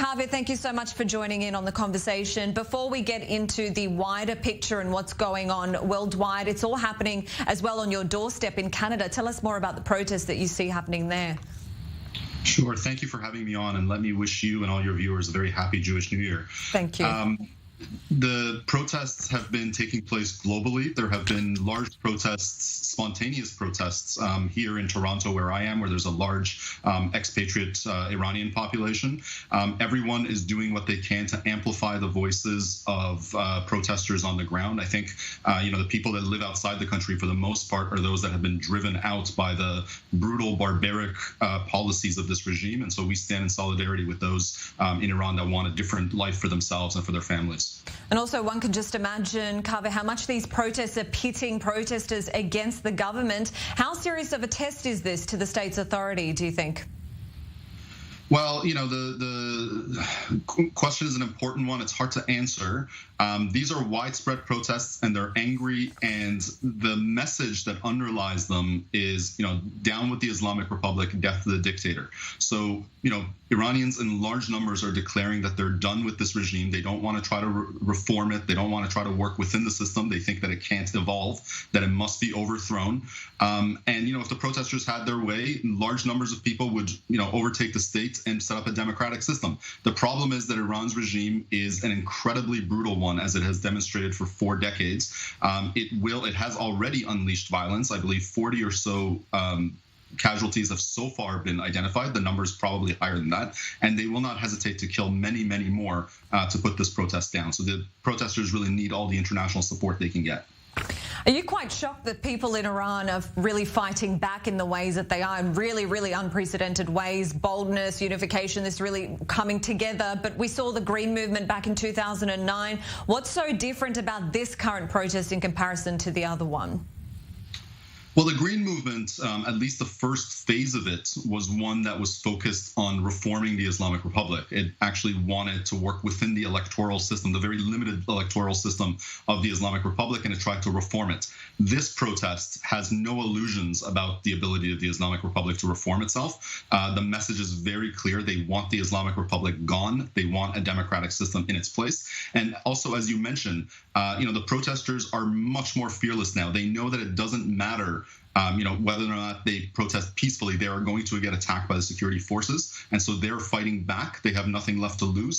Kaveh, thank you so much for joining in on the conversation. Before we get into the wider picture and what's going on worldwide, it's all happening as well on your doorstep in Canada. Tell us more about the protests that you see happening there. Sure. Thank you for having me on, and let me wish you and all your viewers a very happy Jewish New Year. Thank you. The protests have been taking place globally. There have been large protests, spontaneous protests here in Toronto, where I am, where there's a large expatriate Iranian population. Everyone is doing what they can to amplify the voices of protesters on the ground. I think, the people that live outside the country, for the most part, are those that have been driven out by the brutal, barbaric policies of this regime. And so we stand in solidarity with those in Iran that want a different life for themselves and for their families. And also, one can just imagine, Kaveh, how much these protests are pitting protesters against the government. How serious of a test is this to the state's authority, do you think? Well, the question is an important one. It's hard to answer. These are widespread protests, and they're angry, and the message that underlies them is, down with the Islamic Republic, death to the dictator. So, Iranians in large numbers are declaring that they're done with this regime. They don't want to try to reform it. They don't want to try to work within the system. They think that it can't evolve, that it must be overthrown. If the protesters had their way, large numbers of people would, overtake the state and set up a democratic system. The problem is that Iran's regime is an incredibly brutal one, as it has demonstrated for 4 decades. It has already unleashed violence. I believe 40 or so casualties have so far been identified. The number is probably higher than that, and they will not hesitate to kill many, many more to put this protest down. So the protesters really need all the international support they can get. Are you quite shocked that people in Iran are really fighting back in the ways that they are, in really, really unprecedented ways? Boldness, unification, this really coming together. But we saw the Green Movement back in 2009. What's so different about this current protest in comparison to the other one? Well, the Green Movement, at least the first phase of it, was one that was focused on reforming the Islamic Republic. It actually wanted to work within the electoral system, the very limited electoral system of the Islamic Republic, and it tried to reform it. This protest has no illusions about the ability of the Islamic Republic to reform itself. The message is very clear. They want the Islamic Republic gone. They want a democratic system in its place. And also, as you mentioned, the protesters are much more fearless now. They know that it doesn't matter whether or not they protest peacefully, they are going to get attacked by the security forces. And so they're fighting back. They have nothing left to lose.